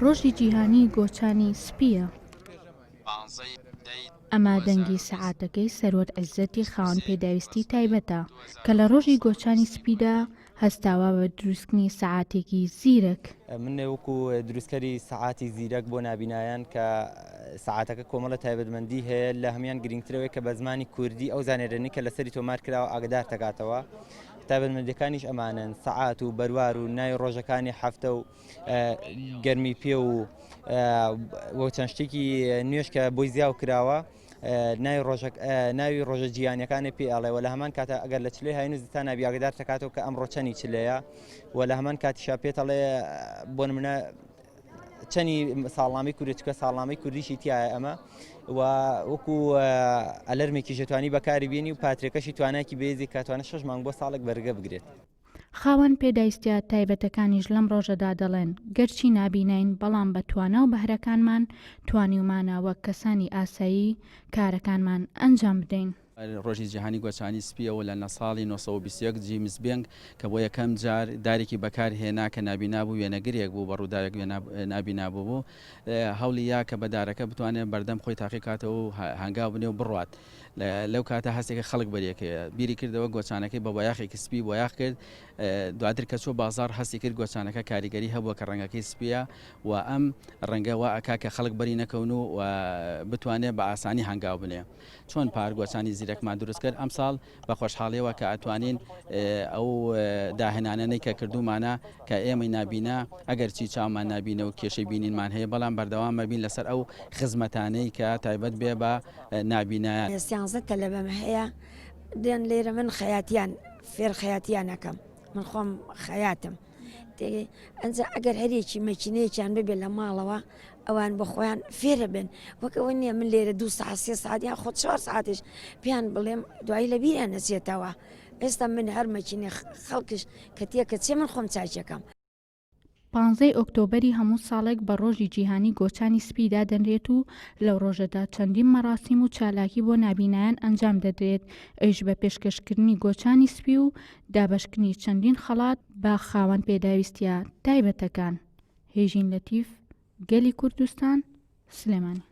ڕۆژی جیهانی گۆچانی سپیە. ئەمە دەنگی سەعاتەکەی سەرۆت عیززەتی خاوەن پێداویستی تایبەتە کە لە ڕۆژی گۆچانی سپیدا هەستاوە بە دروستکردنی سەعاتێکی زیرەک. من وەکو دروستکەری سەعاتی زیرەک بۆ نابینایان کە سەعاتەکە کۆمەڵە تایبەتمەندی هەیە لە هەمان گرنگترەوەی کە بە زمانی کوردی ئەو زانێرانی کە لەسەری تۆمار کراوە ئاگدار دەکاتەوە. تایبەتمەندیەکانیش ئەمانن سەعات و بەروار و ناوی ڕۆژەکانی هەفتە و گەرمی پێ و چەند شتێکی نوێش کە بۆی زیاو کراوە ناوی ڕۆژە جیهانیەکانی پێ ئەڵێ لە هەمان کاتە ئەگەر لە چلەی هاینووز تا ناوی ئاگدار دەکاتەوە کە ئەمڕۆ چەندی چلەیە و لە هەمان کاتیشا پێتەڵێ بۆ نمونە چەندی ساڵنامەی کوردی چکە ساڵنامەی کوردیشی تایە ئەمە و وەکو ئەلەرمێکی ژەتوانی بەکاری بێنی و پاترێکەشی توانایکی بێزی کاتوانە 6 مانگ بۆ ساڵێک بەرگە بگرێت. خاوەن پێداویستیە تایبەتەکانیش لەم ڕۆژەدا دەڵێن گەرچی نابینین بەڵام بە توانە و بەهرەکانمان توانیومانە وەک کەسانی ئاسایی کارەکانمان ئەنجام بدەین. ڕۆژی جیهانی گۆچانی سپیەوە لە ساڵی 1920 جیمز بنگ کە بۆ یەکەم جار دارێکی بەکار هێنا کە نابینابوو وێنەگرێک بوو بە ڕووداوێک نابینابوو بوو هەوڵی یا کە بەدارەکە بتوانێت بەردەم خۆی تاقیکاتەوە و هەنگاو بنێ و بڕوات. لەو کاتە هەستێکە خەڵک بەریەکەیە بیری کردەوە گۆچانەکەی بە بۆیاخێکی سپی بۆیاخ کرد دواتر کە چۆ بازار هەستی کرد گۆچانەکە کاریگەری هەبووە کە ڕەنگەکەی سپیە و ئەم ڕەنگە وا ئەکا کە خەڵک بەری نەکەون و بتوانێت بە ئاسانی هەنگاو بنێ. چۆن پار گۆچانی زیرەکمان دروست کرد ئەم ساڵ بە خۆشحاڵیەوە کە ئەتوانین ئەو داهێنانەی کە کردومانە کە ئێمەی نابینە ئەگەر چی چاومان نابینە و کێشەی بینینمان هەیە بەڵام بەردەوام مەبین لەسەر ئەو خزمەتانەی کە تایبەت بێ بە نابینایان. زە لە بەم هەیە دێن لێرە من خەیاتیان فێر خەیاتیانەکەم من خۆم خەیاتم ئەنج ئەگەر هەرێکی مەکینەیەکیان ببێت لە ماڵەوە ئەوان بە خۆیان فێرە بن وەکەوە نییە من لێرە 2 ساعت 3 ساعتیان خۆ 4 ساعتش پێیان بڵێم دوایی لە بیریان نەچێتەوە. ئێستا من هەر مەکینێ خەڵکش کە تێکە چێ من خۆم چاچەکەم. 15 ئۆکتۆبەری هەموو ساڵێک بە ڕۆژی جیهانی گۆچانی سپیدا دەنرێت و لەو ڕۆژەدا چەندین مەراسیم و چالاکی بۆ نابینایان ئەنجام دەدرێت ئەویش بە پێشکەشکردنی گۆچانی سپی و دابەشکردنی چەندین خەڵات بە خاوەن پێداویستیە تایبەتەکان. هێژین لەتیف، گەلی کوردستان، سلێمانی.